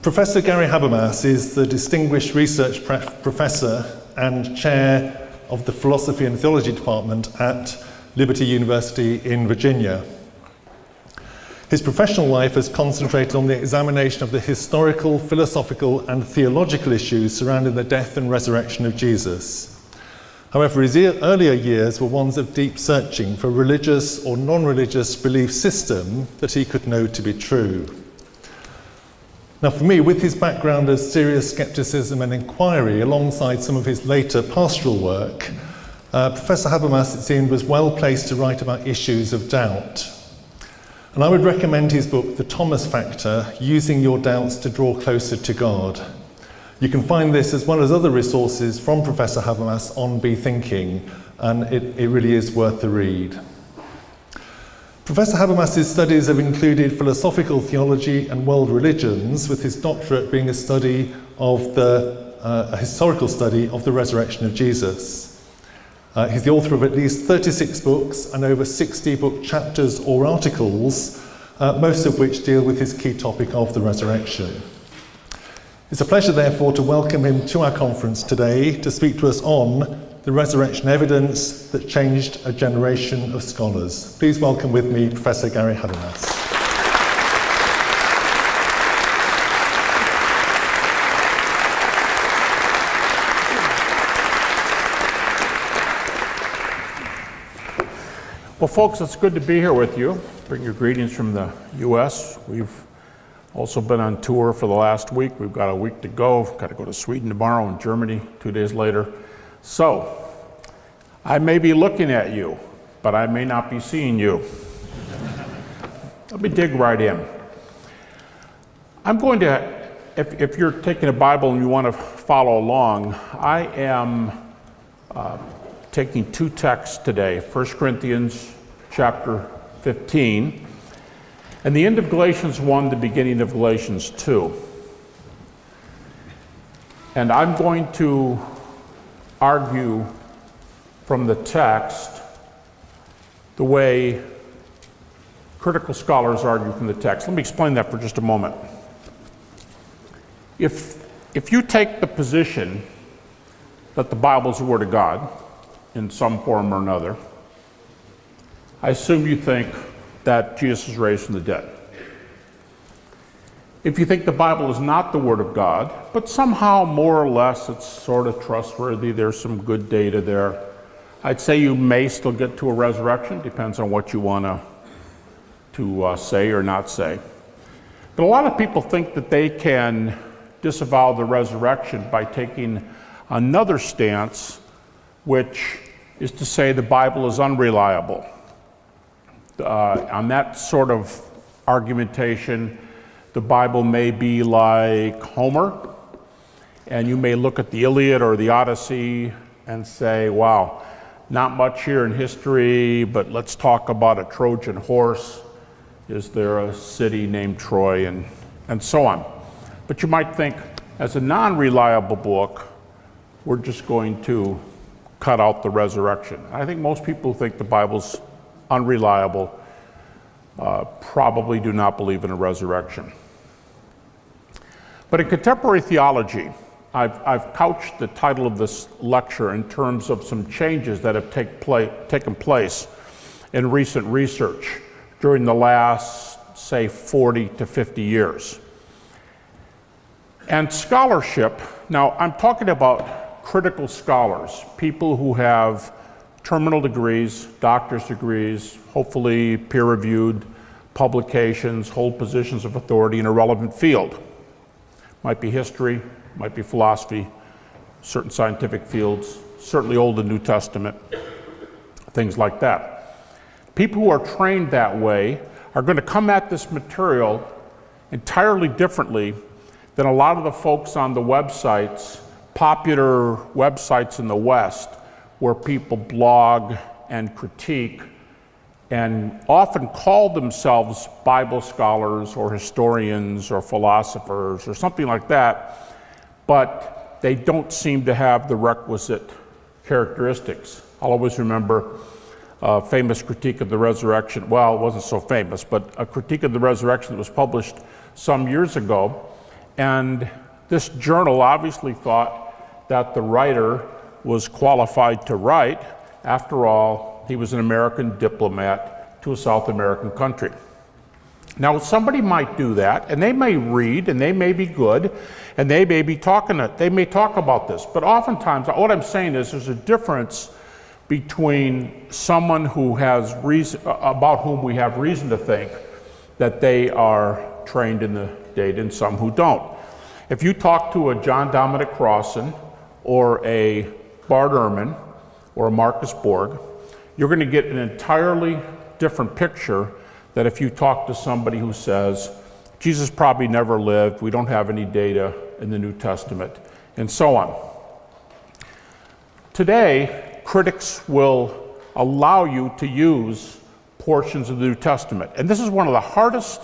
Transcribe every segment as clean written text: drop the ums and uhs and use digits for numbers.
Professor Gary Habermas is the Distinguished Research Professor and Chair of the Philosophy and Theology Department at Liberty University in Virginia. His professional life has concentrated on the examination of the historical, philosophical and theological issues surrounding the death and resurrection of Jesus. However, his earlier years were ones of deep searching for religious or non-religious belief system that he could know to be true. Now for me, with his background of serious skepticism and inquiry alongside some of his later pastoral work, Professor Habermas, it seemed, was well placed to write about issues of doubt. And I would recommend his book, The Thomas Factor, Using Your Doubts to Draw Closer to God. You can find this as well as other resources from Professor Habermas on Be Thinking, and it really is worth the read. Professor Habermas's studies have included philosophical theology and world religions, with his doctorate being a historical study of the resurrection of Jesus. He's the author of at least 36 books and over 60 book chapters or articles, most of which deal with his key topic of the resurrection. It's a pleasure, therefore, to welcome him to our conference today to speak to us on the resurrection evidence that changed a generation of scholars. Please welcome with me Professor Gary Habermas. Well, folks, it's good to be here with you. Bring your greetings from the U.S. We've also been on tour for the last week. We've got a week to go. We've got to go to Sweden tomorrow and Germany 2 days later. So, I may be looking at you, but I may not be seeing you. Let me dig right in. I'm going to, if you're taking a Bible and you want to follow along, I am taking two texts today, 1 Corinthians chapter 15, and the end of Galatians 1, the beginning of Galatians 2. And I'm going to argue from the text the way critical scholars argue from the text. Let me explain that for just a moment. If you take the position that the Bible is the Word of God, in some form or another, I assume you think that Jesus was raised from the dead. If you think the Bible is not the Word of God, but somehow more or less it's sort of trustworthy, there's some good data there, I'd say you may still get to a resurrection, depends on what you want to say or not say. But a lot of people think that they can disavow the resurrection by taking another stance, which is to say the Bible is unreliable. On that sort of argumentation, the Bible may be like Homer, and you may look at the Iliad or the Odyssey and say, wow, not much here in history, but let's talk about a Trojan horse. Is there a city named Troy, and so on. But you might think, as a non-reliable book, we're just going to cut out the resurrection. I think most people who think the Bible's unreliable probably do not believe in a resurrection. But in contemporary theology, I've couched the title of this lecture in terms of some changes that have taken place in recent research during the last, say, 40 to 50 years. And scholarship, now I'm talking about critical scholars, people who have terminal degrees, doctor's degrees, hopefully peer-reviewed publications, hold positions of authority in a relevant field. Might be history, might be philosophy, certain scientific fields, certainly Old and New Testament, things like that. People who are trained that way are going to come at this material entirely differently than a lot of the folks on the websites, popular websites in the West, where people blog and critique and often call themselves Bible scholars or historians or philosophers or something like that, but they don't seem to have the requisite characteristics. I'll always remember a famous critique of the resurrection. Well, it wasn't so famous, but a critique of the resurrection that was published some years ago. And this journal obviously thought that the writer was qualified to write. After all, he was an American diplomat to a South American country. Now, somebody might do that, and they may read, and they may be good, and they may be they may talk about this. But oftentimes, what I'm saying is there's a difference between someone who has reason, about whom we have reason to think that they are trained in the data, and some who don't. If you talk to a John Dominic Crossan or a Bart Ehrman or a Marcus Borg, you're going to get an entirely different picture than if you talk to somebody who says, Jesus probably never lived, we don't have any data in the New Testament, and so on. Today, critics will allow you to use portions of the New Testament. And this is one of the hardest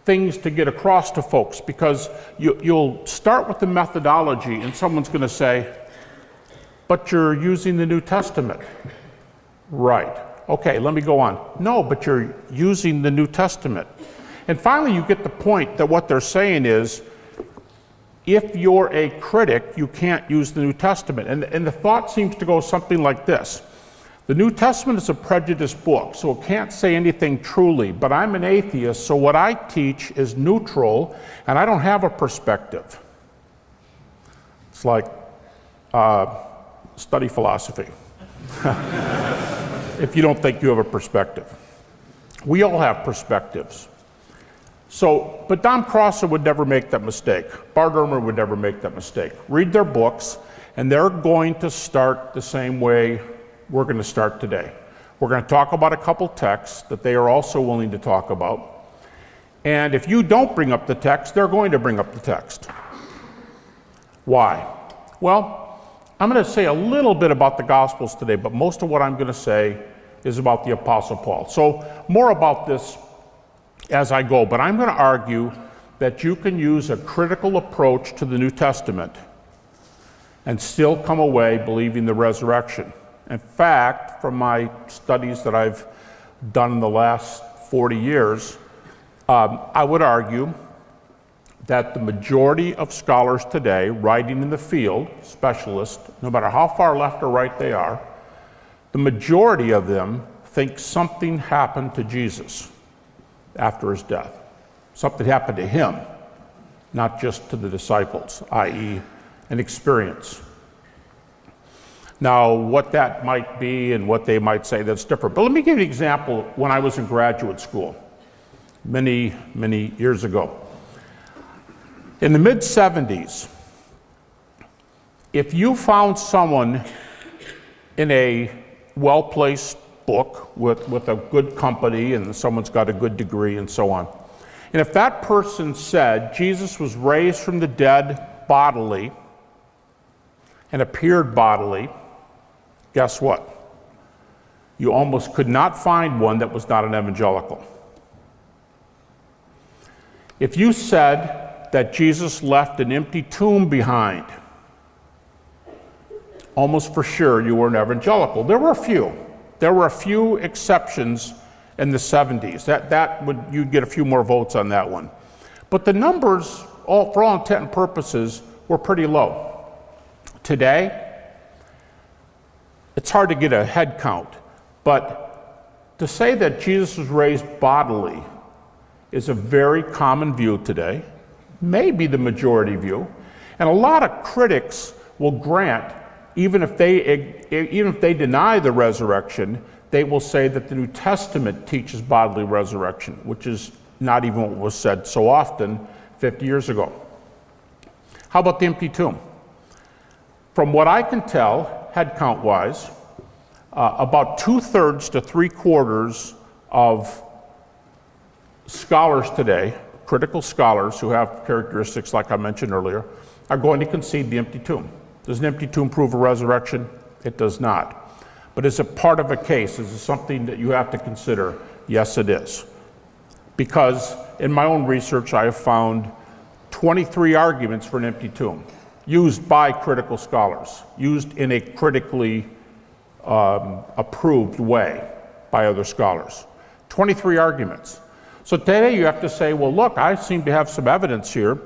things to get across to folks, because you'll start with the methodology and someone's going to say, but you're using the New Testament. Right. Okay, let me go on. No, but you're using the New Testament. And finally, you get the point that what they're saying is, if you're a critic, you can't use the New Testament. And the thought seems to go something like this. The New Testament is a prejudiced book, so it can't say anything truly, but I'm an atheist, so what I teach is neutral, and I don't have a perspective. It's like study philosophy. If you don't think you have a perspective. We all have perspectives. So, but Dom Crossan would never make that mistake. Bart Ehrman would never make that mistake. Read their books, and they're going to start the same way we're going to start today. We're going to talk about a couple texts that they are also willing to talk about. And if you don't bring up the text, they're going to bring up the text. Why? Well, I'm going to say a little bit about the Gospels today, but most of what I'm going to say is about the Apostle Paul. So more about this as I go, but I'm going to argue that you can use a critical approach to the New Testament and still come away believing the resurrection. In fact, from my studies that I've done in the last 40 years, I would argue that the majority of scholars today, writing in the field, specialists, no matter how far left or right they are, the majority of them think something happened to Jesus after his death. Something happened to him, not just to the disciples, i.e., an experience. Now, what that might be and what they might say, that's different. But let me give you an example when I was in graduate school, many, many years ago. In the mid-70s, if you found someone in a well-placed book with a good company and someone's got a good degree and so on, and if that person said Jesus was raised from the dead bodily and appeared bodily, guess what? You almost could not find one that was not an evangelical. If you said that Jesus left an empty tomb behind, almost for sure you were an evangelical. There were a few. There were a few exceptions in the 70s. You'd get a few more votes on that one. But the numbers, for all intent and purposes, were pretty low. Today, it's hard to get a head count, but to say that Jesus was raised bodily is a very common view today, maybe the majority view, and a lot of critics will grant, even if they deny the resurrection, they will say that the New Testament teaches bodily resurrection, which is not even what was said so often 50 years ago. How about the empty tomb? From what I can tell, head count wise, about 2/3 to 3/4 of scholars today, critical scholars who have characteristics like I mentioned earlier, are going to concede the empty tomb. Does an empty tomb prove a resurrection? It does not. But is it part of a case? Is it something that you have to consider? Yes, it is. Because in my own research, I have found 23 arguments for an empty tomb, used by critical scholars, used in a critically approved way by other scholars. 23 arguments. So today you have to say, well, look, I seem to have some evidence here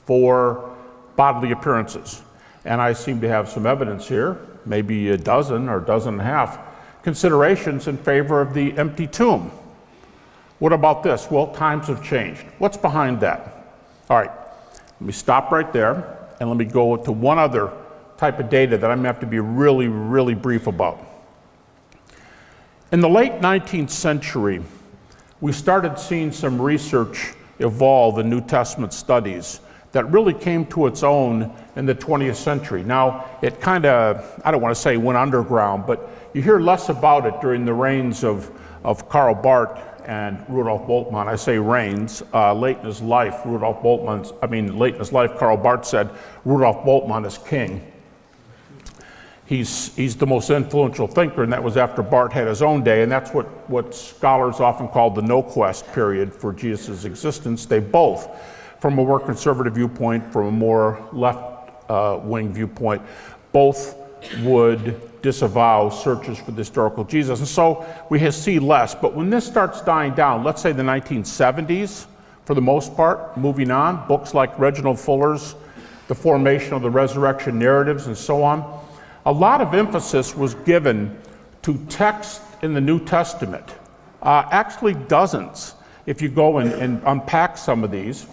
for bodily appearances. And I seem to have some evidence here, maybe a dozen or a dozen and a half, considerations in favor of the empty tomb. What about this? Well, times have changed. What's behind that? All right, let me stop right there and let me go to one other type of data that I'm going to have to be really, really brief about. In the late 19th century, we started seeing some research evolve in New Testament studies that really came to its own in the 20th century. Now, it kind of, I don't want to say went underground, but you hear less about it during the reigns of Karl Barth and Rudolf Bultmann. I say reigns, late in his life, late in his life, Karl Barth said, Rudolf Bultmann is king. He's the most influential thinker, and that was after Barth had his own day, and that's what scholars often call the no-quest period for Jesus' existence. They both, from a more conservative viewpoint, from a more left-wing viewpoint, both would disavow searches for the historical Jesus. And so we see less. But when this starts dying down, let's say the 1970s, for the most part, moving on, books like Reginald Fuller's The Formation of the Resurrection Narratives and so on, a lot of emphasis was given to text in the New Testament. Actually dozens, if you go and unpack some of these.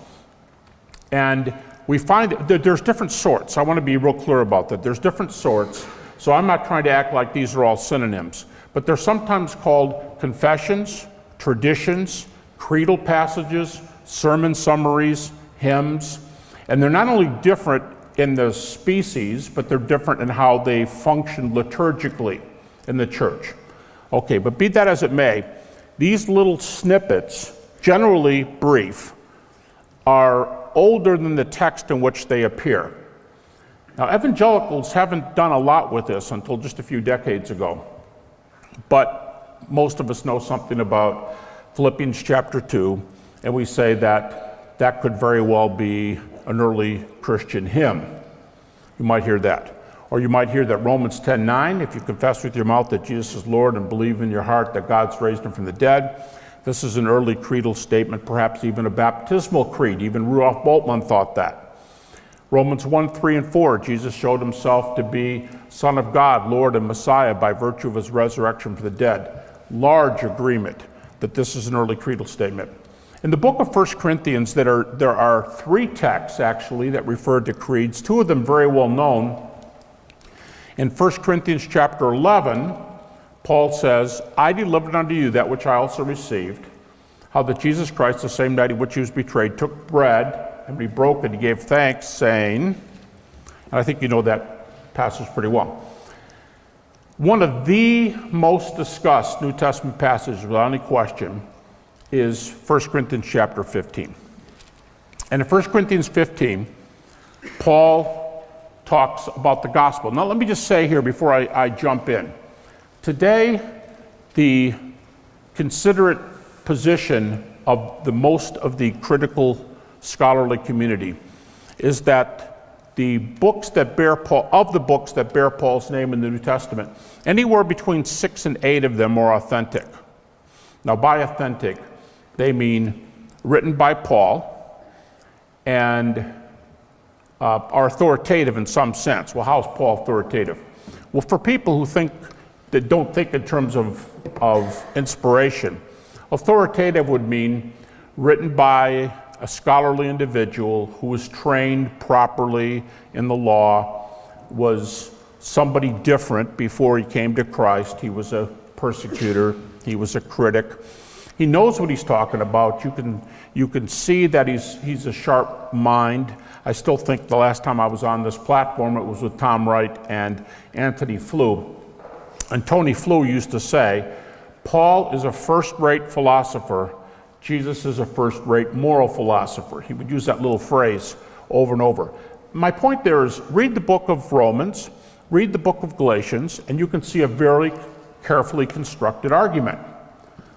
And we find that there's different sorts. I want to be real clear about that. There's different sorts. So I'm not trying to act like these are all synonyms. But they're sometimes called confessions, traditions, creedal passages, sermon summaries, hymns. And they're not only different in the species, but they're different in how they function liturgically in the church. Okay, but be that as it may, these little snippets, generally brief, are older than the text in which they appear. Now, evangelicals haven't done a lot with this until just a few decades ago, but most of us know something about Philippians chapter 2, and we say that that could very well be an early Christian hymn. You might hear that. Or you might hear that Romans 10:9, if you confess with your mouth that Jesus is Lord and believe in your heart that God's raised him from the dead. This is an early creedal statement, perhaps even a baptismal creed. Even Rudolf Bultmann thought that. Romans 1:3 and 4, Jesus showed himself to be Son of God, Lord and Messiah by virtue of his resurrection from the dead. Large agreement that this is an early creedal statement. In the book of 1 Corinthians, there are three texts, actually, that refer to creeds, two of them very well known. In 1 Corinthians chapter 11, Paul says, I delivered unto you that which I also received, how that Jesus Christ, the same night in which he was betrayed, took bread, and when he broke it, he gave thanks, saying, and I think you know that passage pretty well. One of the most discussed New Testament passages, without any question, is 1 Corinthians chapter 15. And in 1 Corinthians 15, Paul talks about the gospel. Now let me just say here before I jump in. Today, the considerate position of the most of the critical scholarly community is that the books that bear Paul's name in the New Testament, anywhere between 6 and 8 of them are authentic. Now, by authentic, they mean written by Paul and are authoritative in some sense. Well, how is Paul authoritative? Well, for people who don't think in terms of inspiration, authoritative would mean written by a scholarly individual who was trained properly in the law, was somebody different before he came to Christ. He was a persecutor, he was a critic. He knows what he's talking about. You can see that he's a sharp mind. I still think the last time I was on this platform, it was with Tom Wright and Anthony Flew. And Tony Flew used to say, Paul is a first-rate philosopher, Jesus is a first-rate moral philosopher. He would use that little phrase over and over. My point there is, read the book of Romans, read the book of Galatians, and you can see a very carefully constructed argument.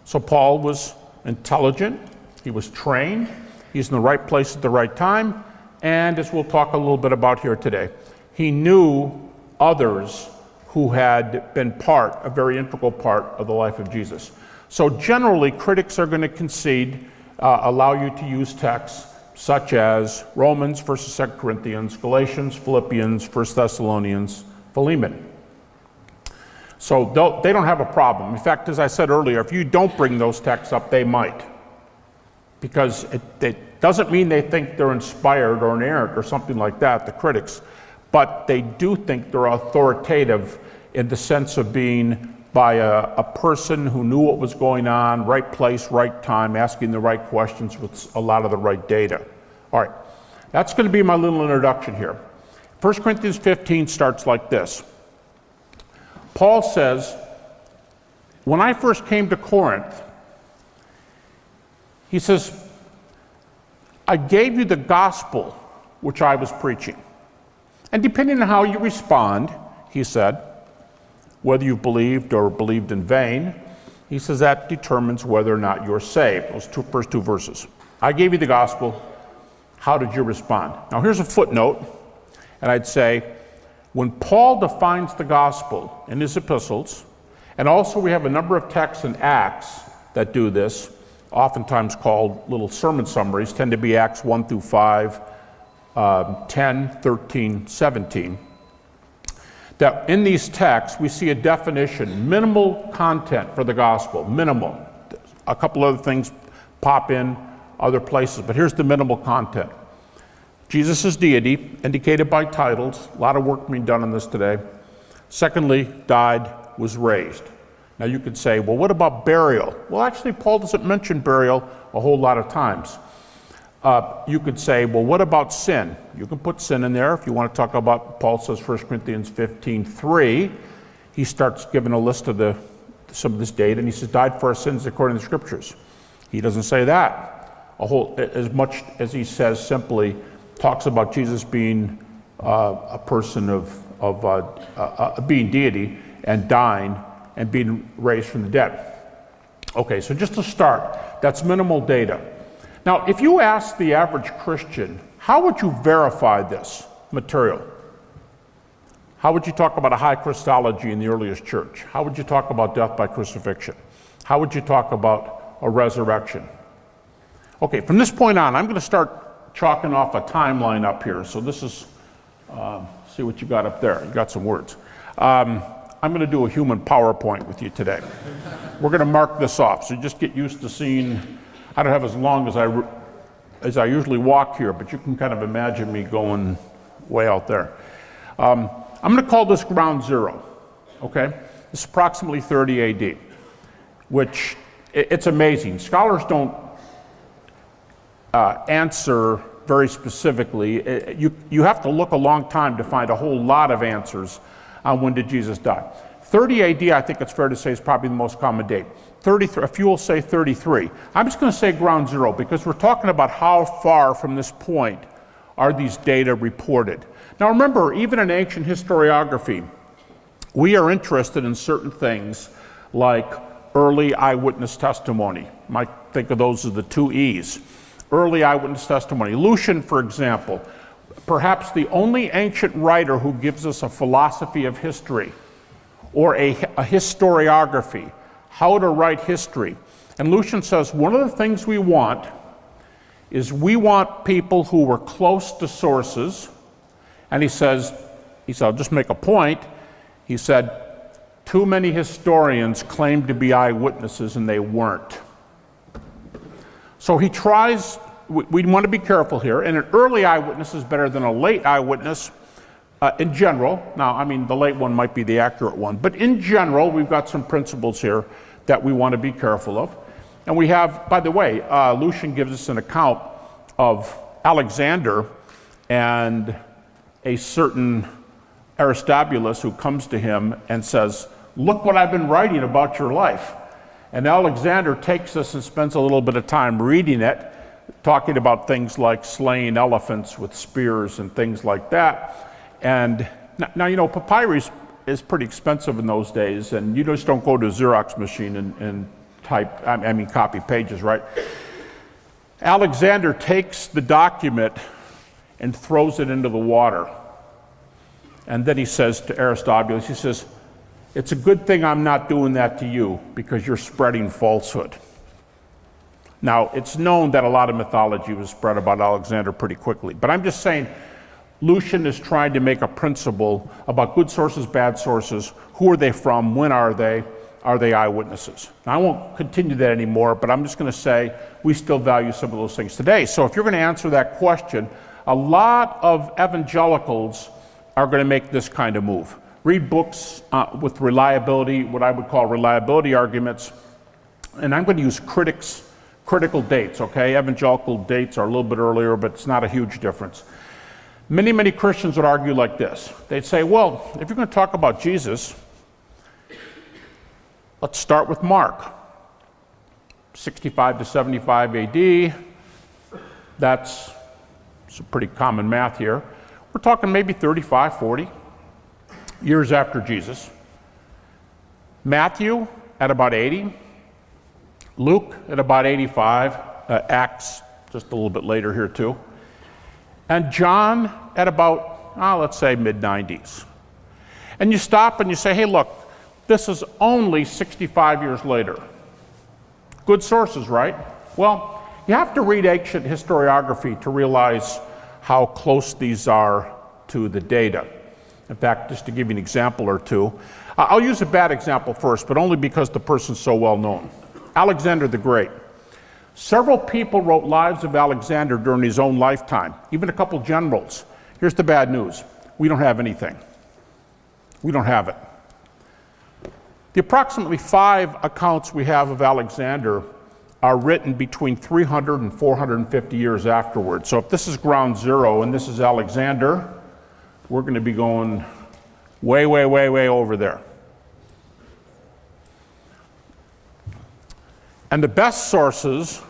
So Paul was intelligent, he was trained, he's in the right place at the right time, and as we'll talk a little bit about here today, he knew others who had been a very integral part of the life of Jesus. So generally, critics are going to concede, allow you to use texts such as Romans, 1st and 2nd Corinthians, Galatians, Philippians, 1 Thessalonians, Philemon. So they don't have a problem. In fact, as I said earlier, if you don't bring those texts up, they might. Because it doesn't mean they think they're inspired or inerrant or something like that, the critics, but they do think they're authoritative in the sense of being by a person who knew what was going on, right place, right time, asking the right questions with a lot of the right data. All right, that's going to be my little introduction here. 1 Corinthians 15 starts like this. Paul says, when I first came to Corinth, he says, I gave you the gospel which I was preaching. And depending on how you respond, he said, whether you believed or believed in vain, he says that determines whether or not you're saved. Those first two verses. I gave you the gospel. How did you respond? Now here's a footnote, and I'd say, when Paul defines the gospel in his epistles, and also we have a number of texts in Acts that do this, oftentimes called little sermon summaries, tend to be Acts 1 through 5, 10, 13, 17. That in these texts, we see a definition, minimal content for the gospel, minimal. A couple other things pop in other places, but here's the minimal content. Jesus' deity, indicated by titles, a lot of work being done on this today. Secondly, died, was raised. Now you could say, well, what about burial? Well, actually, Paul doesn't mention burial a whole lot of times. You could say, well, what about sin? You can put sin in there if you want to talk about, Paul says, 1 Corinthians 15:3. He starts giving a list of some of this data, and he says, died for our sins according to the scriptures. He doesn't say that as much as he says simply, talks about Jesus being a person of being deity and dying and being raised from the dead. Okay, so just to start, that's minimal data. Now, if you ask the average Christian, how would you verify this material? How would you talk about a high Christology in the earliest church? How would you talk about death by crucifixion? How would you talk about a resurrection? Okay, from this point on, I'm going to start chalking off a timeline up here. So this is, see what you got up there. You got some words. I'm going to do a human PowerPoint with you today. We're going to mark this off, so just get used to seeing. I don't have as long as I usually walk here, but you can kind of imagine me going way out there. I'm going to call this ground zero, okay? This is approximately 30 AD, which it's amazing. Scholars don't answer very specifically. You have to look a long time to find a whole lot of answers on when did Jesus die. 30 AD, I think it's fair to say, is probably the most common date. 33, if you will say 33. I'm just going to say ground zero because we're talking about how far from this point are these data reported. Now remember, even in ancient historiography, we are interested in certain things like early eyewitness testimony. You might think of those as the two E's. Early eyewitness testimony. Lucian, for example, perhaps the only ancient writer who gives us a philosophy of history or a historiography, how to write history. And Lucian says one of the things we want is we want people who were close to sources. And he says, I'll just make a point. He said, too many historians claim to be eyewitnesses and they weren't. So he tries, we want to be careful here, and an early eyewitness is better than a late eyewitness in general. Now, I mean, the late one might be the accurate one, but in general, we've got some principles here that we want to be careful of. And we have, by the way, Lucian gives us an account of Alexander and a certain Aristobulus who comes to him and says, look what I've been writing about your life. And Alexander takes this and spends a little bit of time reading it, talking about things like slaying elephants with spears and things like that. And now, you know, papyrus is pretty expensive in those days, and you just don't go to a Xerox machine and type, I mean, copy pages, right? Alexander takes the document and throws it into the water. And then he says to Aristobulus, he says, It's a good thing I'm not doing that to you because you're spreading falsehood. Now, it's known that a lot of mythology was spread about Alexander pretty quickly, but I'm just saying Lucian is trying to make a principle about good sources, bad sources, who are they from, when are they eyewitnesses? Now, I won't continue that anymore, but I'm just going to say we still value some of those things today. So if you're going to answer that question, a lot of evangelicals are going to make this kind of move. Read books with reliability, what I would call reliability arguments, and I'm going to use critical dates, okay? Evangelical dates are a little bit earlier, but it's not a huge difference. Many Christians would argue like this. They'd say, well, if you're going to talk about Jesus, let's start with Mark, 65 to 75 AD. That's some pretty common math here. We're talking maybe 35, 40 years after Jesus. Matthew at about 80. Luke at about 85. Acts just a little bit later here too. And John at about, let's say mid-90s. And you stop and you say, hey, look, this is only 65 years later. Good sources, right? Well, you have to read ancient historiography to realize how close these are to the data. In fact, just to give you an example or two, I'll use a bad example first, but only because the person's so well known. Alexander the Great. Several people wrote lives of Alexander during his own lifetime, even a couple generals. Here's the bad news. We don't have anything. We don't have it. The approximately 5 accounts we have of Alexander are written between 300 and 450 years afterwards. So if this is ground zero and this is Alexander, we're going to be going way over there. And the best sources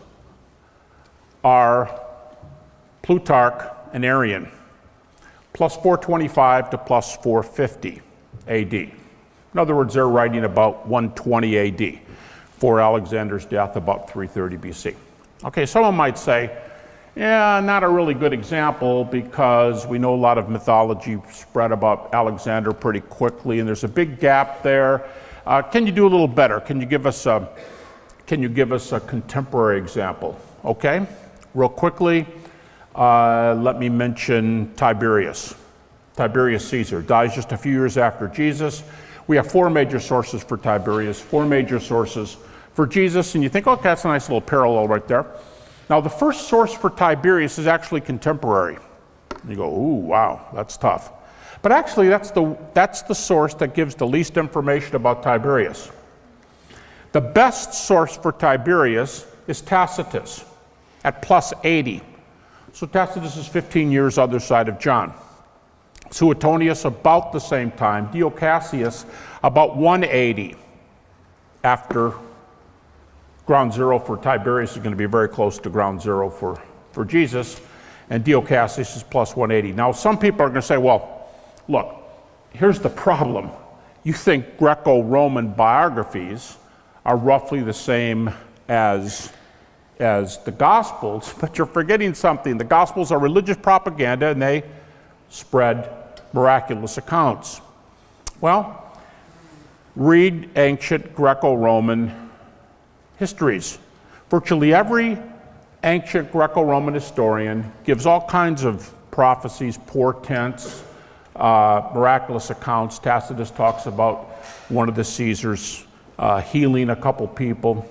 are Plutarch and Arrian, plus 425 to plus 450 AD. In other words, they're writing about 120 AD for Alexander's death, about 330 BC. Okay, someone might say, yeah, not a really good example because we know a lot of mythology spread about Alexander pretty quickly and there's a big gap there. Can you do a little better? Can you give us a contemporary example? Okay, real quickly, let me mention Tiberius. Tiberius Caesar dies just a few years after Jesus. We have 4 major sources for Tiberius, 4 major sources for Jesus, and you think, okay, that's a nice little parallel right there. Now, the first source for Tiberius is actually contemporary. You go, ooh, wow, that's tough. But actually, that's the source that gives the least information about Tiberius. The best source for Tiberius is Tacitus at plus 80. So Tacitus is 15 years other side of John. Suetonius about the same time. Dio Cassius about 180 after ground zero for Tiberius is going to be very close to ground zero for Jesus. And Dio Cassius is plus 180. Now some people are going to say, well, look, here's the problem. You think Greco-Roman biographies are roughly the same as the Gospels, but you're forgetting something. The Gospels are religious propaganda and they spread miraculous accounts. Well, read ancient Greco-Roman histories. Virtually every ancient Greco-Roman historian gives all kinds of prophecies, portents, miraculous accounts. Tacitus talks about one of the Caesars healing a couple people,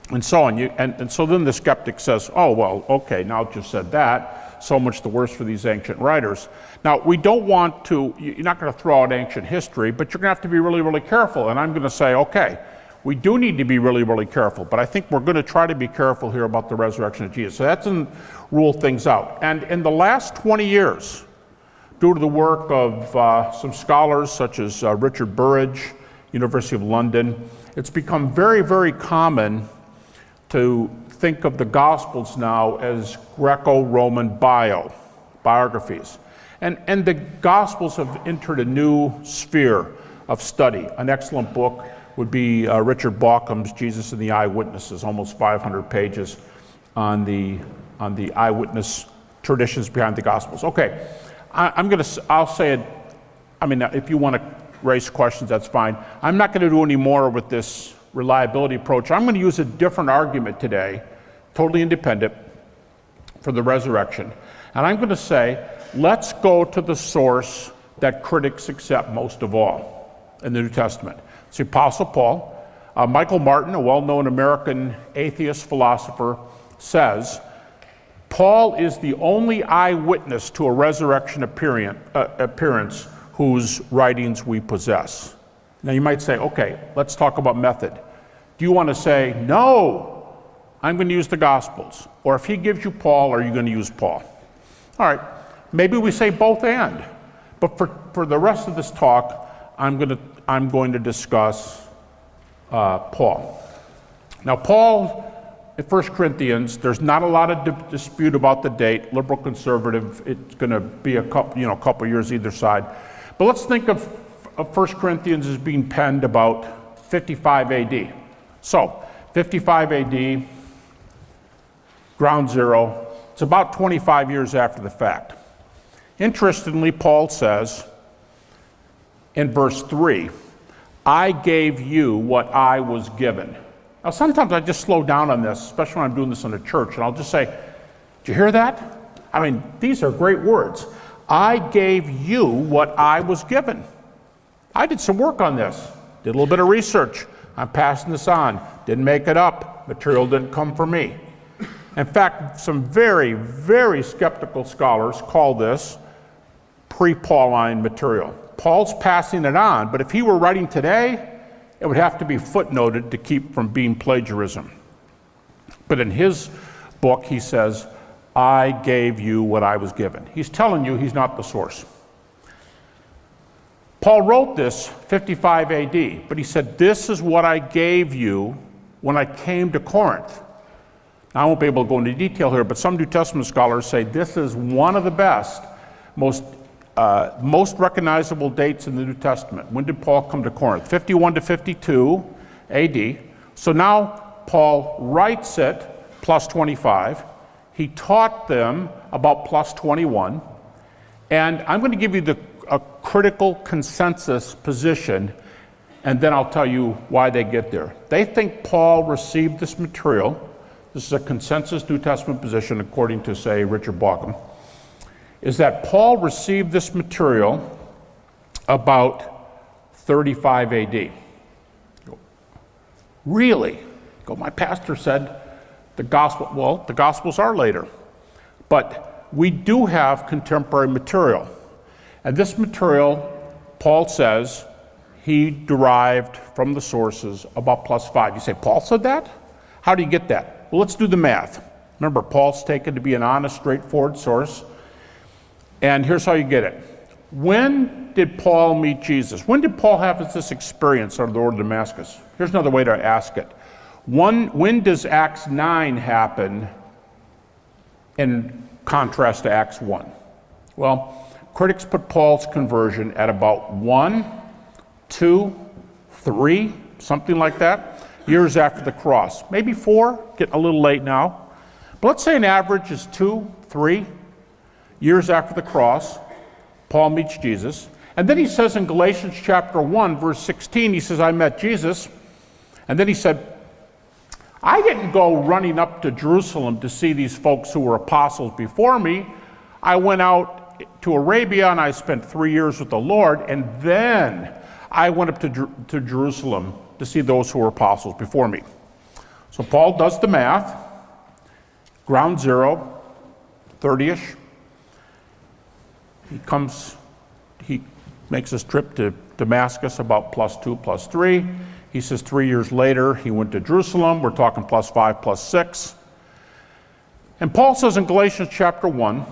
and so on. And so then the skeptic says, oh, well, okay, now it just said that, so much the worse for these ancient writers. Now, we don't want to, you're not going to throw out ancient history, but you're going to have to be really careful. And I'm going to say, okay, we do need to be really careful, but I think we're going to try to be careful here about the resurrection of Jesus. So that doesn't rule things out. And in the last 20 years, due to the work of some scholars such as Richard Burridge, University of London, it's become very common to think of the Gospels now as Greco-Roman biographies. And the Gospels have entered a new sphere of study. An excellent book would be Richard Bauckham's Jesus and the Eyewitnesses, almost 500 pages on the eyewitness traditions behind the Gospels. Okay, I'll say it. I mean, if you want to raise questions, that's fine. I'm not going to do any more with this reliability approach. I'm going to use a different argument today, totally independent, for the resurrection. And I'm going to say, let's go to the source that critics accept most of all in the New Testament. It's the Apostle Paul. Michael Martin, a well-known American atheist philosopher, says, Paul is the only eyewitness to a resurrection appearance whose writings we possess. Now you might say, okay, let's talk about method. Do you want to say, no, I'm going to use the Gospels? Or if he gives you Paul, are you going to use Paul? All right, maybe we say both and. But for the rest of this talk, I'm going to discuss Paul. Now Paul, in 1 Corinthians, there's not a lot of dispute about the date. Liberal, conservative, it's going to be a couple years either side. But let's think of 1 Corinthians as being penned about 55 AD. So, 55 AD, ground zero. It's about 25 years after the fact. Interestingly, Paul says in verse 3, I gave you what I was given. Now, sometimes I just slow down on this, especially when I'm doing this in a church, and I'll just say, did you hear that? I mean, these are great words. I gave you what I was given. I did some work on this, did a little bit of research. I'm passing this on. Didn't make it up. Material didn't come from me. In fact, some very, very skeptical scholars call this pre-Pauline material. Paul's passing it on, but if he were writing today, it would have to be footnoted to keep from being plagiarism. But in his book, he says, I gave you what I was given. He's telling you he's not the source. Paul wrote this 55 AD, but he said, this is what I gave you when I came to Corinth. Now, I won't be able to go into detail here, but some New Testament scholars say this is one of the best, most recognizable dates in the New Testament. When did Paul come to Corinth? 51 to 52 AD. So now Paul writes it plus 25. He taught them about plus 21. And I'm going to give you a critical consensus position, and then I'll tell you why they get there. They think Paul received this material. This is a consensus New Testament position, according to, say, Richard Bauckham, is that Paul received this material about 35 AD. Really? My pastor said the Gospels are later. But we do have contemporary material. And this material, Paul says, he derived from the sources about plus 5. You say, Paul said that? How do you get that? Well, let's do the math. Remember, Paul's taken to be an honest, straightforward source. And here's how you get it. When did Paul meet Jesus? When did Paul have this experience on the road to Damascus? Here's another way to ask it. When does Acts 9 happen in contrast to Acts 1? Well, critics put Paul's conversion at about 1, 2, 3, something like that, years after the cross. Maybe 4, getting a little late now. But let's say an average is 2, 3 years after the cross. Paul meets Jesus. And then he says in Galatians chapter 1, verse 16, he says, I met Jesus. And then he said, I didn't go running up to Jerusalem to see these folks who were apostles before me. I went out to Arabia and I spent 3 years with the Lord, and then I went up to Jerusalem to see those who were apostles before me. So Paul does the math, ground zero, 30-ish. He makes his trip to Damascus about plus 2, plus 3. He says 3 years later he went to Jerusalem. We're talking plus 5, plus 6. And Paul says in Galatians chapter 1,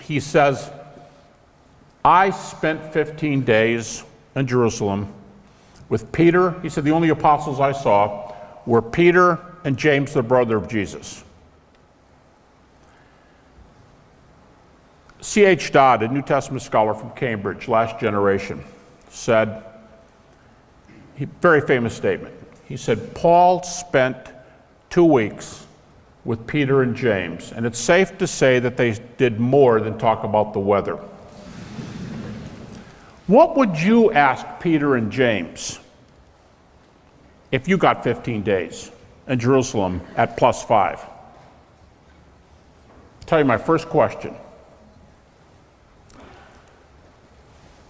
he says, I spent 15 days in Jerusalem with Peter. He said the only apostles I saw were Peter and James, the brother of Jesus. C.H. Dodd, a New Testament scholar from Cambridge, last generation, said, very famous statement. He said, Paul spent 2 weeks with Peter and James, and it's safe to say that they did more than talk about the weather. What would you ask Peter and James if you got 15 days in Jerusalem at +5? I'll tell you my first question.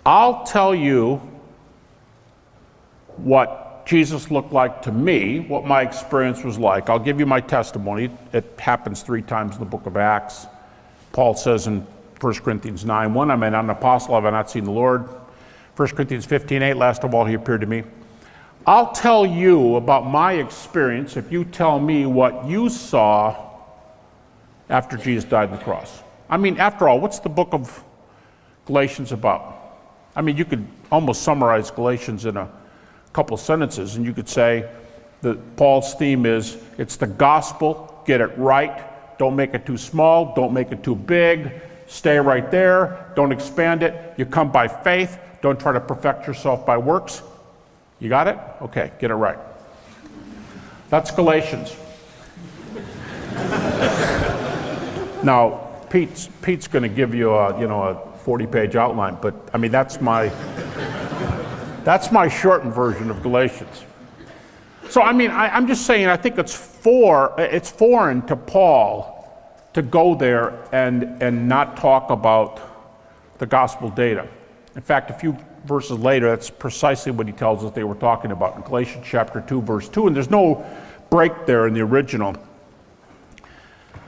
I'll tell you what Jesus looked like to me, what my experience was like. I'll give you my testimony. It happens 3 times in the book of Acts. Paul says in 1 Corinthians 9:1, I'm an apostle, I have not seen the Lord. 1 Corinthians 15:8, last of all, he appeared to me. I'll tell you about my experience if you tell me what you saw after Jesus died on the cross. I mean, after all, what's the book of Galatians about? I mean, you could almost summarize Galatians in a couple sentences, and you could say that Paul's theme is, it's the gospel, get it right, don't make it too small, don't make it too big, stay right there, don't expand it, you come by faith, don't try to perfect yourself by works. You got it? Okay, get it right. That's Galatians. Now, Pete's going to give you a 40-page outline, but I mean that's my shortened version of Galatians. So I mean, I'm just saying, I think it's foreign to Paul to go there and not talk about the gospel data. In fact, a few verses later, that's precisely what he tells us they were talking about in Galatians chapter 2, verse 2, and there's no break there in the original.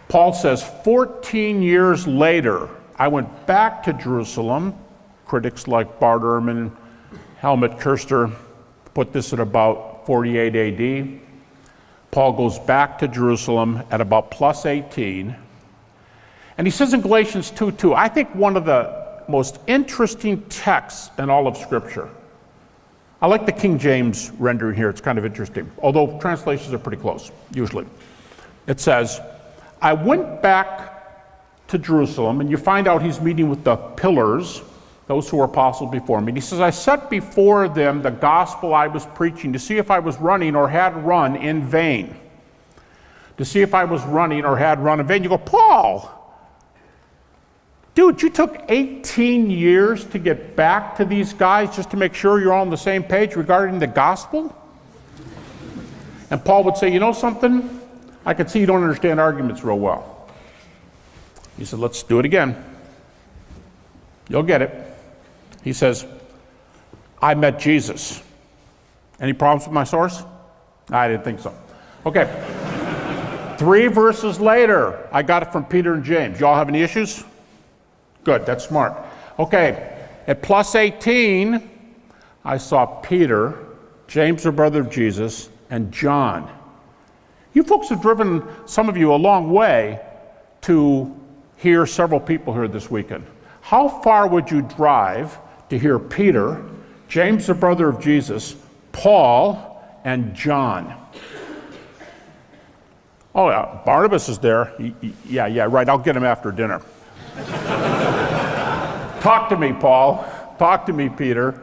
Paul says, 14 years later, I went back to Jerusalem. Critics like Bart Ehrman, Helmut Kirster put this at about 48 AD. Paul goes back to Jerusalem at about +18. And he says in Galatians 2:2, I think one of the most interesting texts in all of Scripture. I like the King James rendering here, it's kind of interesting, although translations are pretty close, usually. It says, I went back to Jerusalem, and you find out he's meeting with the pillars, those who were apostles before me. And he says, I set before them the gospel I was preaching to see if I was running or had run in vain. To see if I was running or had run in vain. You go, Paul, dude, you took 18 years to get back to these guys just to make sure you're all on the same page regarding the gospel? And Paul would say, you know something? I can see you don't understand arguments real well. He said, let's do it again. You'll get it. He says, I met Jesus. Any problems with my source? I didn't think so. Okay. 3 verses later, I got it from Peter and James. Y'all have any issues? Good, that's smart. Okay, at +18, I saw Peter, James, the brother of Jesus, and John. You folks have driven, some of you, a long way to hear several people here this weekend. How far would you drive to hear Peter, James, the brother of Jesus, Paul, and John? Oh yeah, Barnabas is there. Yeah, right, I'll get him after dinner. Talk to me, Paul. Talk to me, Peter.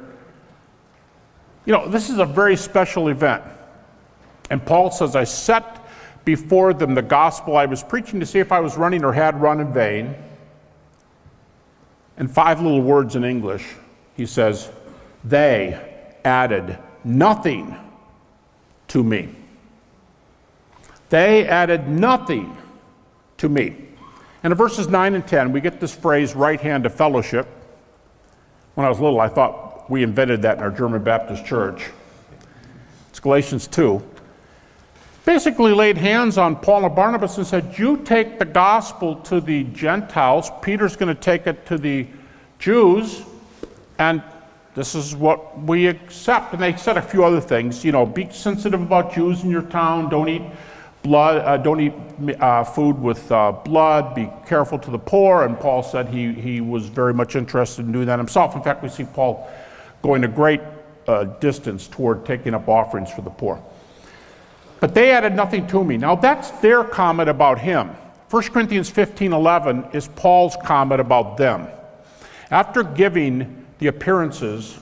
You know, this is a very special event. And Paul says, I set before them the gospel I was preaching to see if I was running or had run in vain. And 5 little words in English. He says, they added nothing to me. They added nothing to me. And in verses 9 and 10, we get this phrase, right hand of fellowship. When I was little, I thought we invented that in our German Baptist church. It's Galatians 2. Basically laid hands on Paul and Barnabas and said, you take the gospel to the Gentiles, Peter's going to take it to the Jews, and this is what we accept. And they said a few other things, you know, be sensitive about Jews in your town, don't eat blood, don't eat food with blood, be careful to the poor. And Paul said he was very much interested in doing that himself. In fact, we see Paul going a great distance toward taking up offerings for the poor. But they added nothing to me. Now that's their comment about him. 1 Corinthians 15:11 is Paul's comment about them. After giving the appearances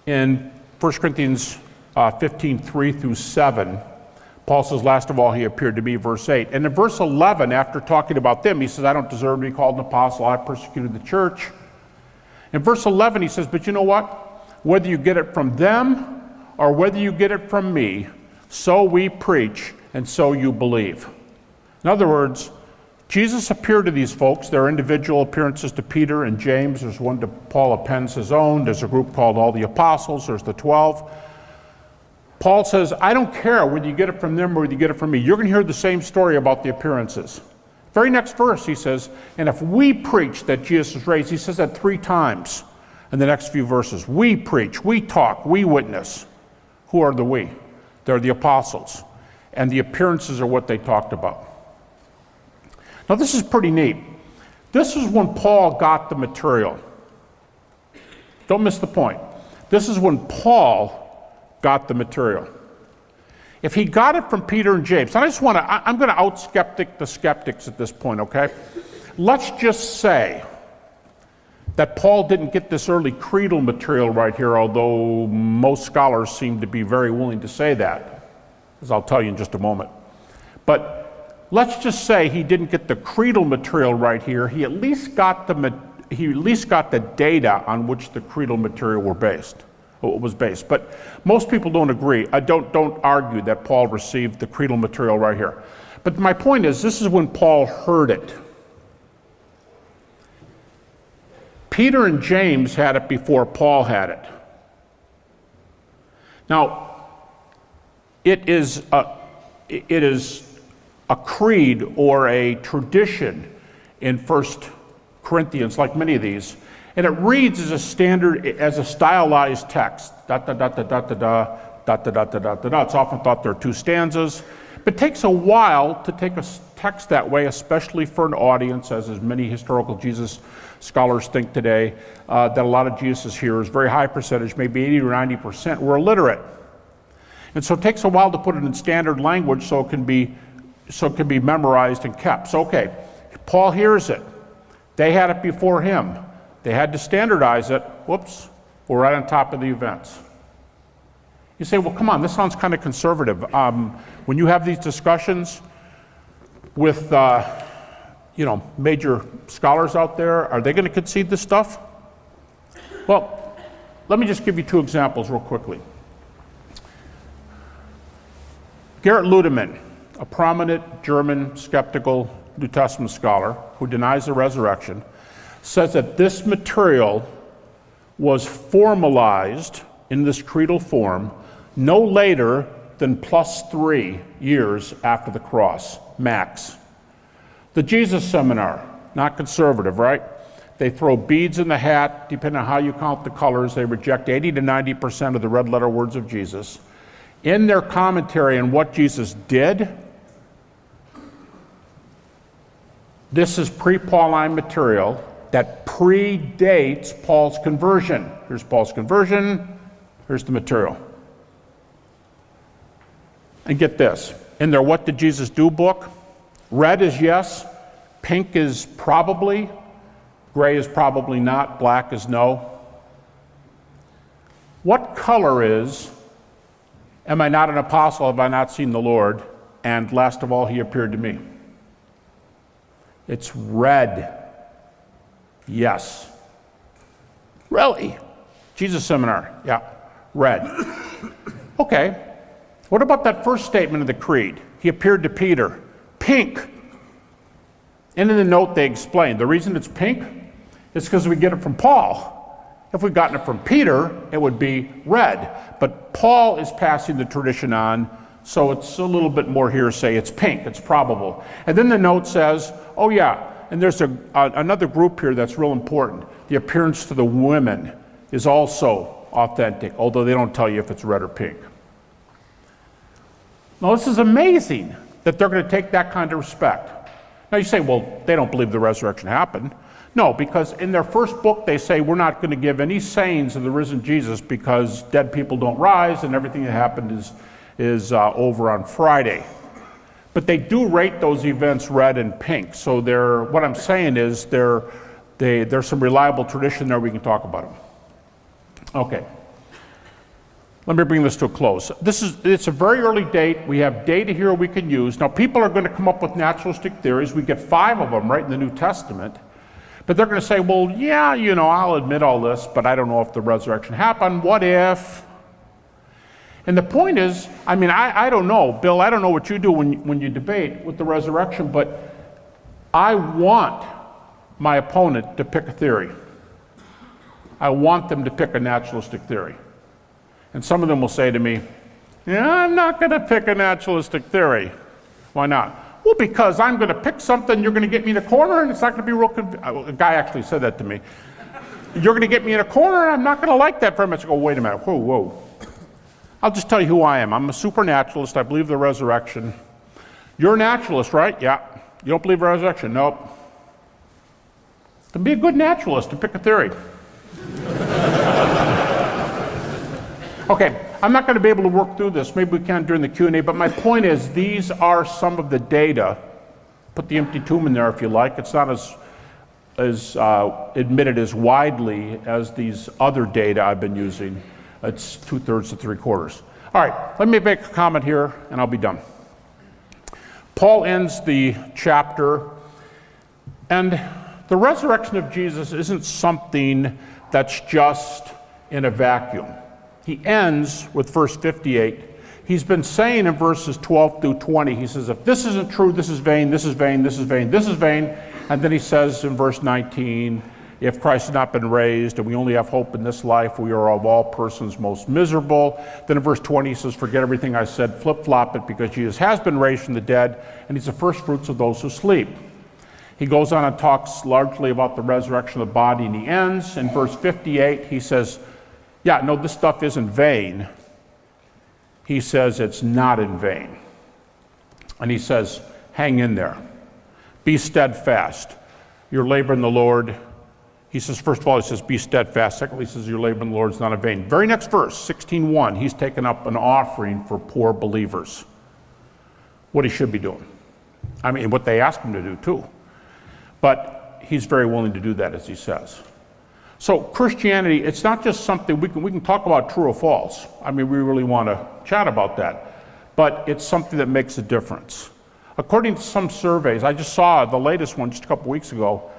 in 1 Corinthians 15:3-7, Paul says, last of all, he appeared to me, verse 8. And in verse 11, after talking about them, he says, I don't deserve to be called an apostle. I persecuted the church. In verse 11, he says, but you know what? Whether you get it from them or whether you get it from me, so we preach and so you believe. In other words, Jesus appeared to these folks. There are individual appearances to Peter and James. There's one to Paul appends his own. There's a group called all the apostles. There's the 12. Paul says, I don't care whether you get it from them or whether you get it from me. You're going to hear the same story about the appearances. Very next verse, he says, and if we preach that Jesus is raised, he says that 3 times in the next few verses. We preach, we talk, we witness. Who are the we? They're the apostles. And the appearances are what they talked about. Now this is pretty neat. This is when Paul got the material. Don't miss the point. This is when Paul got the material. If he got it from Peter and James, and I'm going to out-skeptic the skeptics at this point, okay? Let's just say that Paul didn't get this early creedal material right here, although most scholars seem to be very willing to say that, as I'll tell you in just a moment. But let's just say he didn't get the creedal material right here. He at least got the data on which the creedal material was based. But most people don't agree. Don't argue that Paul received the creedal material right here. But my point is, this is when Paul heard it. Peter and James had it before Paul had it. Now, it is a creed or a tradition in 1 Corinthians, like many of these, and it reads as a standard, as a stylized text. Da da da da da da da da da da da da da. It's often thought there are 2 stanzas, but it takes a while to take a text that way, especially for an audience, as many historical Jesus scholars think today, that a lot of Jesus hearers, very high percentage, maybe 80 or 90%, were illiterate. And so it takes a while to put it in standard language so it can be memorized and kept. So okay, Paul hears it. They had it before him. They had to standardize it. Whoops, we're right on top of the events. You say, well, come on, this sounds kind of conservative. When you have these discussions with major scholars out there, are they going to concede this stuff? Well, let me just give you 2 examples real quickly. Gerrit Ludemann, a prominent German skeptical New Testament scholar who denies the resurrection, says that this material was formalized in this creedal form no later than +3 years after the cross, max. The Jesus Seminar, not conservative, right? They throw beads in the hat, depending on how you count the colors. They reject 80 to 90% of the red letter words of Jesus. In their commentary on what Jesus did, this is pre-Pauline material that predates Paul's conversion. Here's Paul's conversion, here's the material. And get this, in their What Did Jesus Do book, red is yes, pink is probably, gray is probably not, black is no. What color is, am I not an apostle, have I not seen the Lord? And last of all, he appeared to me. It's red. Yes. Really? Jesus Seminar, yeah, red. Okay, what about that first statement of the creed? He appeared to Peter. Pink. And in the note they explain, the reason it's pink is because we get it from Paul. If we'd gotten it from Peter, it would be red. But Paul is passing the tradition on, so it's a little bit more hearsay. It's pink, it's probable. And then the note says, oh yeah, and there's another group here that's real important. The appearance to the women is also authentic, although they don't tell you if it's red or pink. Now this is amazing that they're going to take that kind of respect. Now you say, well, they don't believe the resurrection happened. No, because in their first book they say we're not going to give any sayings of the risen Jesus because dead people don't rise and everything that happened is over on Friday. But they do rate those events red and pink. So what I'm saying is there's some reliable tradition there, we can talk about them. Okay. Let me bring this to a close. It's a very early date. We have data here we can use. Now people are going to come up with naturalistic theories. We get 5 of them right in the New Testament. But they're going to say, well, yeah, I'll admit all this, but I don't know if the resurrection happened. What if? And the point is, I don't know, Bill, I don't know what you do when you debate with the resurrection, but I want my opponent to pick a theory. I want them to pick a naturalistic theory. And some of them will say to me, yeah, I'm not going to pick a naturalistic theory. Why not? Well, because I'm going to pick something, you're going to get me in a corner, and it's not going to be real a guy actually said that to me. You're going to get me in a corner, and I'm not going to like that very much. I go, wait a minute, whoa. I'll just tell you who I am. I'm a supernaturalist. I believe the resurrection. You're a naturalist, right? Yeah. You don't believe the resurrection? Nope. To be a good naturalist and pick a theory. Okay, I'm not going to be able to work through this. Maybe we can during the Q&A, but my point is these are some of the data. Put the empty tomb in there if you like. It's not as admitted as widely as these other data I've been using. It's 2/3 to 3/4. All right, let me make a comment here and I'll be done. Paul ends the chapter, and the resurrection of Jesus isn't something that's just in a vacuum. He ends with verse 58. He's been saying in verses 12 through 20, he says, if this isn't true, this is vain, this is vain, this is vain, this is vain. And then he says in verse 19, if Christ has not been raised and we only have hope in this life, we are of all persons most miserable. Then in verse 20 he says, forget everything I said, flip-flop it, because Jesus has been raised from the dead, and he's the first fruits of those who sleep. He goes on and talks largely about the resurrection of the body, and he ends in verse 58. He says, yeah, no, this stuff isn't vain. He says it's not in vain. And he says, hang in there. Be steadfast. Your labor in the Lord. He says, first of all, he says, be steadfast. Secondly, he says, your labor in the Lord is not in vain. Very next verse, 16:1, he's taken up an offering for poor believers. What he should be doing. What they ask him to do too. But he's very willing to do that, as he says. So Christianity, it's not just something we can talk about true or false. We really want to chat about that. But it's something that makes a difference. According to some surveys, I just saw the latest one just a couple weeks ago,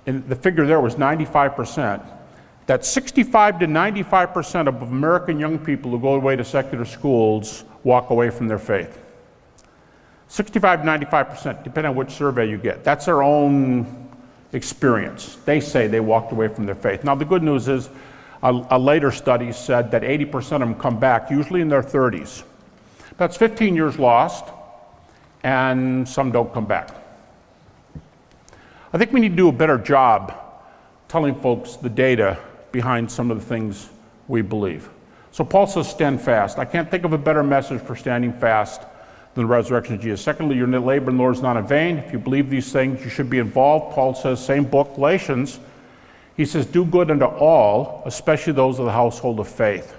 and the figure there was 95%, that 65 to 95% of American young people who go away to secular schools walk away from their faith. 65 to 95%, depending on which survey you get. That's their own experience. They say they walked away from their faith. Now the good news is a later study said that 80% of them come back, usually in their 30s. That's 15 years lost, and some don't come back. I think we need to do a better job telling folks the data behind some of the things we believe. So Paul says stand fast. I can't think of a better message for standing fast than the resurrection of Jesus. Secondly, your labor in the Lord is not in vain. If you believe these things, you should be involved. Paul says, same book, Galatians, he says, do good unto all, especially those of the household of faith.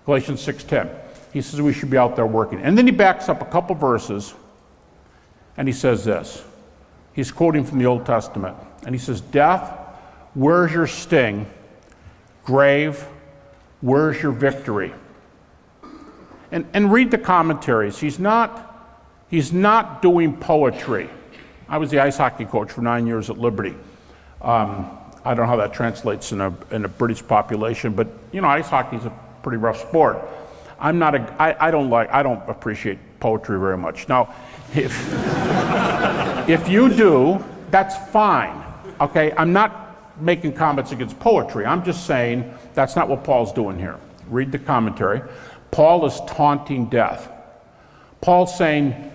Galatians 6:10. He says we should be out there working. And then he backs up a couple verses, and he says this. He's quoting from the Old Testament. And he says, death, where's your sting? Grave, where's your victory? And read the commentaries. He's not doing poetry. I was the ice hockey coach for 9 years at Liberty. I don't know how that translates in a British population, but ice hockey is a pretty rough sport. I don't appreciate poetry very much. Now, if you do, that's fine. Okay, I'm not making comments against poetry. I'm just saying that's not what Paul's doing here. Read the commentary. Paul is taunting death. Paul's saying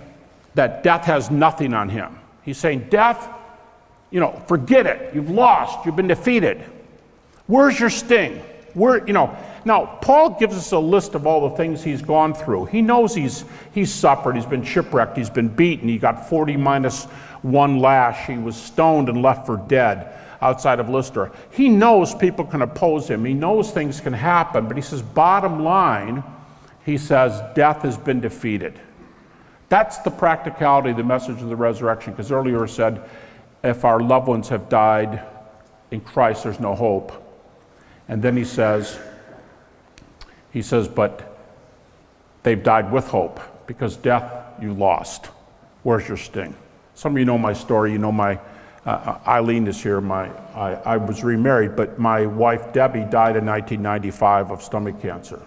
that death has nothing on him. He's saying, death, forget it. You've lost. You've been defeated. Where's your sting? Now, Paul gives us a list of all the things he's gone through. He knows he's suffered. He's been shipwrecked. He's been beaten. He got 40 minus 1 lash. He was stoned and left for dead outside of Lystra. He knows people can oppose him. He knows things can happen. But he says, bottom line, he says, death has been defeated. That's the practicality of the message of the resurrection, because earlier it said, if our loved ones have died in Christ, there's no hope. And then he says, but they've died with hope, because death you lost. Where's your sting? Some of you know my story. You know my Eileen is here. I was remarried, but my wife Debbie died in 1995 of stomach cancer.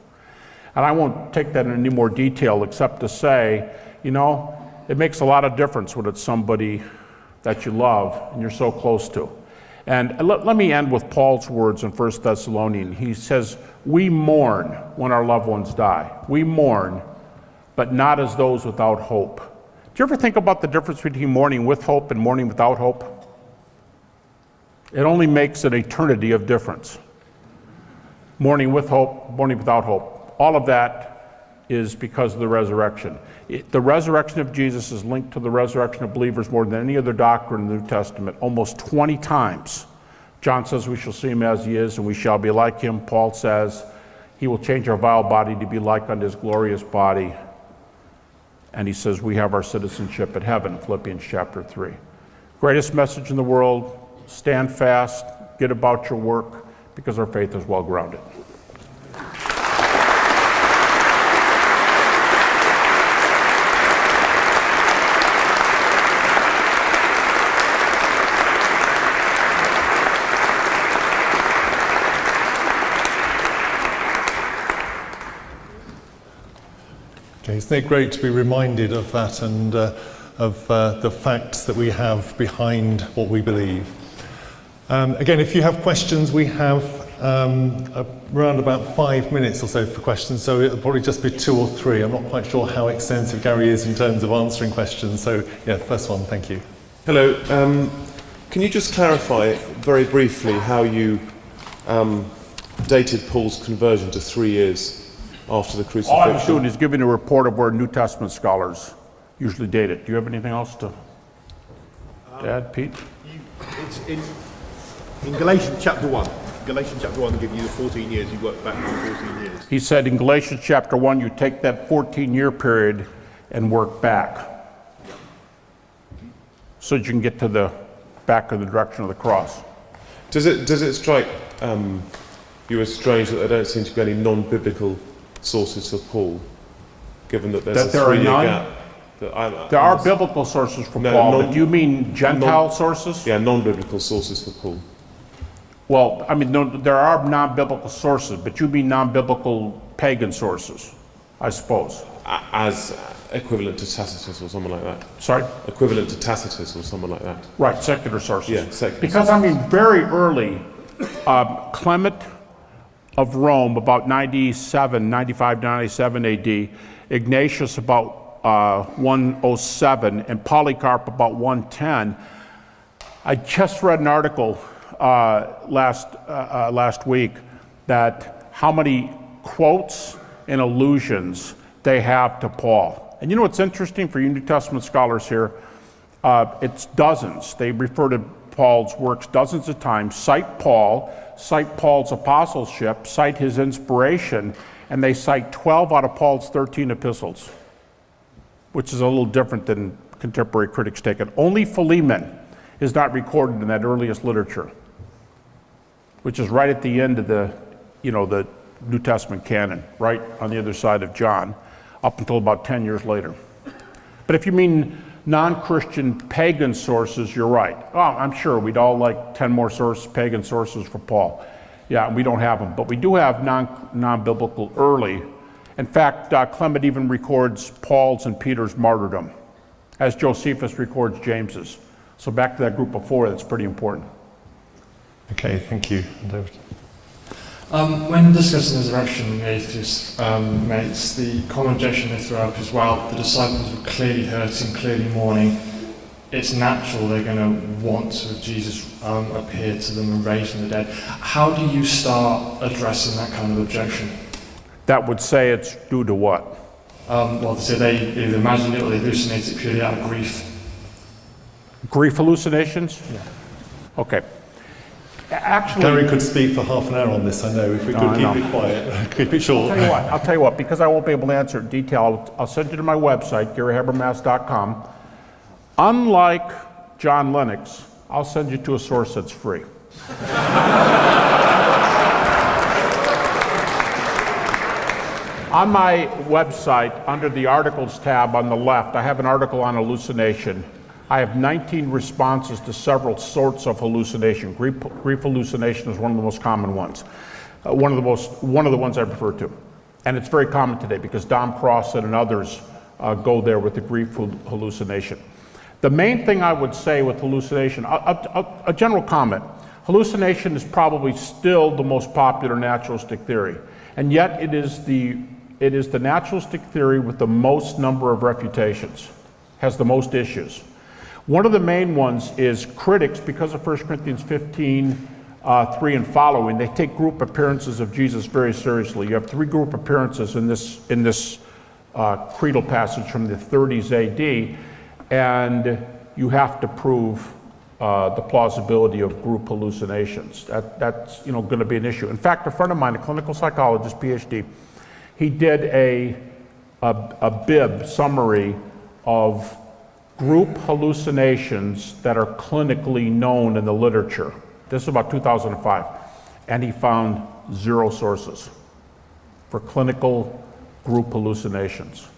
And I won't take that in any more detail except to say, you know, it makes a lot of difference when it's somebody that you love and you're so close to. And let me end with Paul's words in 1 Thessalonians. He says, we mourn when our loved ones die. We mourn, but not as those without hope. Do you ever think about the difference between mourning with hope and mourning without hope? It only makes an eternity of difference. Mourning with hope, mourning without hope. All of that is because of the resurrection. The resurrection of Jesus is linked to the resurrection of believers more than any other doctrine in the New Testament, almost 20 times. John says we shall see him as he is and we shall be like him. Paul says he will change our vile body to be like unto his glorious body. And he says we have our citizenship at heaven, Philippians chapter 3. Greatest message in the world, stand fast, get about your work, because our faith is well grounded. Okay, isn't it great to be reminded of that and of the facts that we have behind what we believe? Again, if you have questions, we have around about 5 minutes or so for questions, so it'll probably just be 2 or 3. I'm not quite sure how extensive Gary is in terms of answering questions, so yeah, first one, thank you. Hello, can you just clarify very briefly how you dated Paul's conversion to 3 years after the crucifixion? All I'm doing is giving a report of where New Testament scholars usually date it. Do you have anything else to add, Pete? It's in Galatians chapter 1. Galatians chapter 1 gives you the 14 years, you work back to 14 years. He said in Galatians chapter 1, you take that 14-year period and work back. So that you can get to the back of the direction of the cross. Does it strike you as strange that there don't seem to be any non-biblical sources for Paul, given that there's a 3-year gap? There are biblical sources for Paul, but do you mean Gentile sources? Yeah, non-biblical sources for Paul. Well, I mean, there are non-biblical sources, but you mean non-biblical pagan sources, I suppose. As equivalent to Tacitus or someone like that. Sorry? Equivalent to Tacitus or someone like that. Right, secular sources. Yeah, secular. Because, I mean, very early, Clement of Rome, about 95, 97 AD, Ignatius about 107, and Polycarp about 110. I just read an article last week that how many quotes and allusions they have to Paul. And you know what's interesting for you New Testament scholars here? It's dozens. They refer to Paul's works dozens of times, cite Paul's apostleship, cite his inspiration, and they cite 12 out of Paul's 13 epistles, which is a little different than contemporary critics take it. Only Philemon is not recorded in that earliest literature, which is right at the end of the New Testament canon, right on the other side of John, up until about 10 years later. But if you mean non-Christian pagan sources, you're right. Oh, I'm sure we'd all like 10 more pagan sources for Paul. Yeah, we don't have them, but we do have non-biblical early. In fact, Clement even records Paul's and Peter's martyrdom, as Josephus records James's. So back to that group of 4, that's pretty important. Okay, thank you. When discussing resurrection, the atheist mates, the common objection they throw up is, well, the disciples were clearly hurting, clearly mourning. It's natural they're going to want to have Jesus appear to them and raise from the dead. How do you start addressing that kind of objection? That would say it's due to what? Well, they say they either imagined it or they hallucinated it purely out of grief. Grief hallucinations? Yeah. Okay. Actually, Gary could speak for half an hour on this, I know, if we could keep it quiet, keep it short. I'll tell you what, because I won't be able to answer it in detail, I'll send you to my website, GaryHabermas.com. Unlike John Lennox, I'll send you to a source that's free. On my website, under the articles tab on the left, I have an article on hallucination. I have 19 responses to several sorts of hallucination. Grief hallucination is one of the most common ones. One of the ones I prefer to. And it's very common today because Dom Crossan and others go there with the grief hallucination. The main thing I would say with hallucination, a general comment, hallucination is probably still the most popular naturalistic theory. And yet it is the naturalistic theory with the most number of refutations, has the most issues. One of the main ones is critics, because of 1 Corinthians 15, 3 and following, they take group appearances of Jesus very seriously. You have 3 group appearances in this creedal passage from the 30s AD, and you have to prove the plausibility of group hallucinations. That's going to be an issue. In fact, a friend of mine, a clinical psychologist, PhD, he did a bib summary of group hallucinations that are clinically known in the literature. This is about 2005, and he found 0 sources for clinical group hallucinations.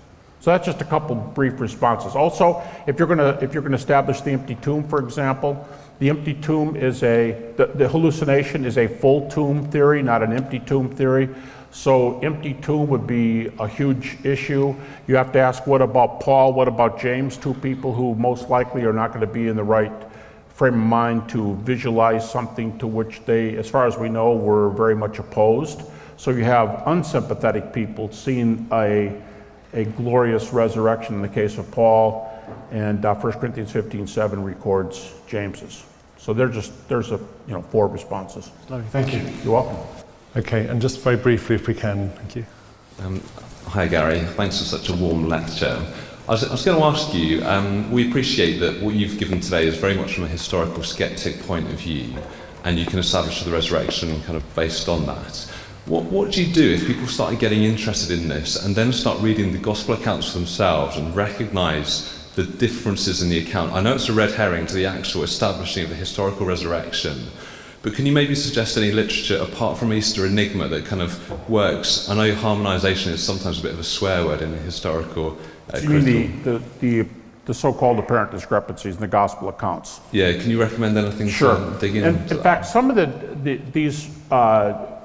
So that's just a couple brief responses. Also, if you're going to establish the empty tomb, for example, the empty tomb is the hallucination is a full tomb theory, not an empty tomb theory. So empty tomb would be a huge issue. You have to ask, what about Paul? What about James? 2 people who most likely are not going to be in the right frame of mind to visualize something to which they, as far as we know, were very much opposed. So you have unsympathetic people seeing a glorious resurrection in the case of Paul, and 1 Corinthians 15:7 records James's. So there's 4 responses. Thank you. You're welcome. Okay, and just very briefly, if we can, thank you. Hi Gary, thanks for such a warm lecture. I was going to ask you, we appreciate that what you've given today is very much from a historical skeptic point of view, and you can establish the resurrection kind of based on that. What do you do if people started getting interested in this and then start reading the gospel accounts for themselves and recognise the differences in the account? I know it's a red herring to the actual establishing of the historical resurrection, but can you maybe suggest any literature apart from Easter Enigma that kind of works? I know harmonisation is sometimes a bit of a swear word in the historical You mean the so-called apparent discrepancies in the gospel accounts? Yeah, can you recommend anything to dig into? In fact, some of these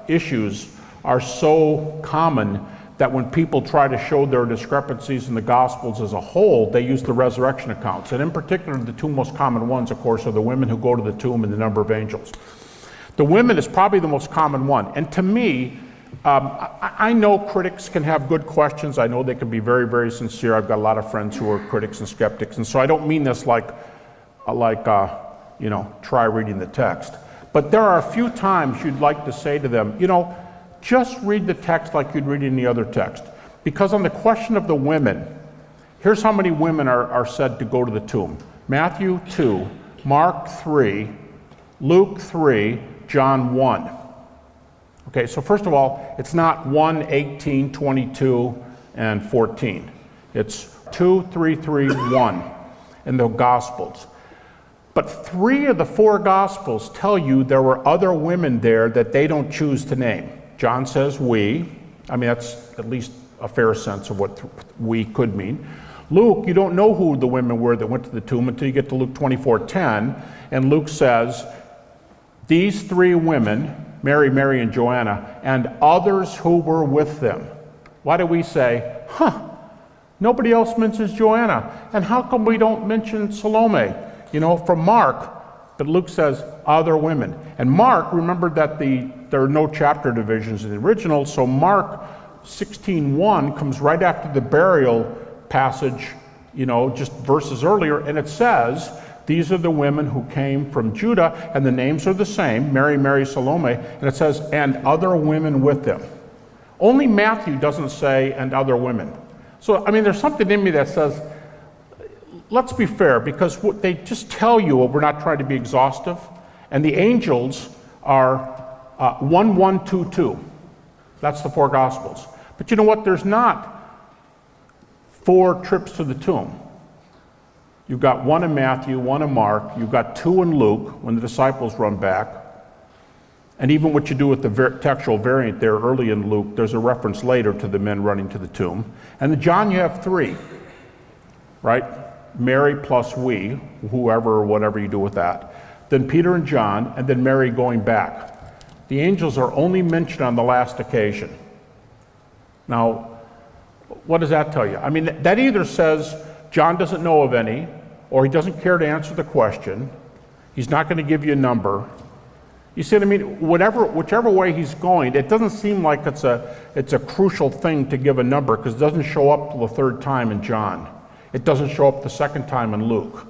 issues are so common that when people try to show their discrepancies in the Gospels as a whole, they use the resurrection accounts. And in particular, the 2 most common ones, of course, are the women who go to the tomb and the number of angels. The women is probably the most common one. And to me, I know critics can have good questions. I know they can be very, very sincere. I've got a lot of friends who are critics and skeptics. And so I don't mean this like try reading the text. But there are a few times you'd like to say to them, just read the text like you'd read any other text. Because on the question of the women, here's how many women are said to go to the tomb. Matthew 2, Mark 3, Luke 3, John 1. Okay, so first of all, it's not 1, 18, 22, and 14. It's 2, 3, 3, 1 in the Gospels. But 3 of the 4 Gospels tell you there were other women there that they don't choose to name. John says we. I mean, that's at least a fair sense of what we could mean. Luke, you don't know who the women were that went to the tomb until you get to Luke 24:10. And Luke says, these 3 women, Mary, Mary, and Joanna, and others who were with them. Why do we say, nobody else mentions Joanna? And how come we don't mention Salome? From Mark, but Luke says other women. And Mark, remember that there are no chapter divisions in the original, so Mark 16:1 comes right after the burial passage, just verses earlier, and it says, these are the women who came from Judah, and the names are the same, Mary, Mary, Salome, and it says, and other women with them. Only Matthew doesn't say, and other women. So, there's something in me that says, let's be fair, because what they just tell you, we're not trying to be exhaustive, and the angels are 1, 1, 2, 2. That's the 4 Gospels. But you know what? There's not 4 trips to the tomb. You've got 1 in Matthew, 1 in Mark, you've got 2 in Luke when the disciples run back. And even what you do with the textual variant there early in Luke, there's a reference later to the men running to the tomb. And in John you have 3, right? Mary plus we, whoever or whatever you do with that, then Peter and John, and then Mary going back. The angels are only mentioned on the last occasion. Now, what does that tell you? I mean, that either says John doesn't know of any, or he doesn't care to answer the question. He's not going to give you a number. You see what I mean? Whichever way he's going, it doesn't seem like it's a crucial thing to give a number, because it doesn't show up till the third time in John. It doesn't show up the second time in Luke.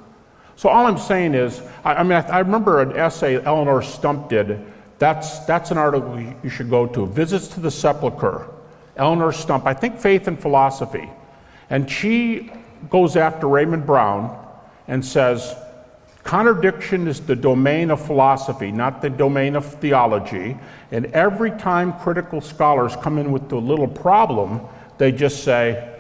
So all I'm saying is, I remember an essay Eleanor Stump did. That's an article you should go to. Visits to the Sepulchre. Eleanor Stump, I think Faith and Philosophy. And she goes after Raymond Brown and says, contradiction is the domain of philosophy, not the domain of theology. And every time critical scholars come in with a little problem, they just say,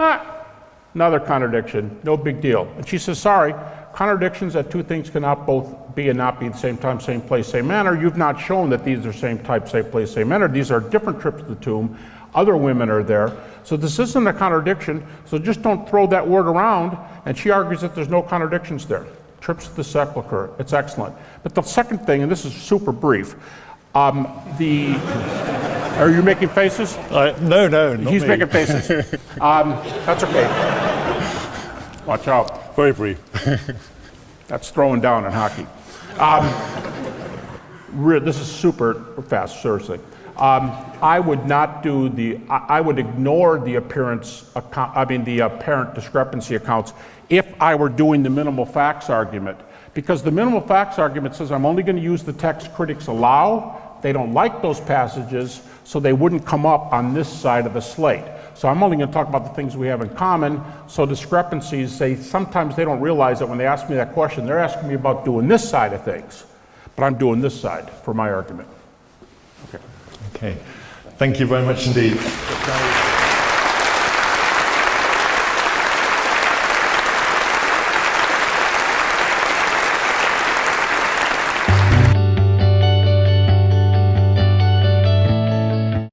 another contradiction, no big deal. And she says, sorry, contradictions that two things cannot both be and not be at the same time, same place, same manner. You've not shown that these are same type, same place, same manner. These are different trips to the tomb. Other women are there. So this isn't a contradiction, so just don't throw that word around. And she argues that there's no contradictions there. Trips to the sepulchre, it's excellent. But the second thing, and this is super brief, are you making faces? No, not He's me. making faces. That's okay. Watch out. Very brief. That's throwing down in hockey. This is super fast, seriously. I would not do I would ignore the the apparent discrepancy accounts if I were doing the minimal facts argument. Because the minimal facts argument says I'm only going to use the text critics allow. They don't like those passages, so they wouldn't come up on this side of the slate. So I'm only going to talk about the things we have in common. So discrepancies, sometimes they don't realize that when they ask me that question, they're asking me about doing this side of things. But I'm doing this side for my argument. Okay. Thank you very much indeed.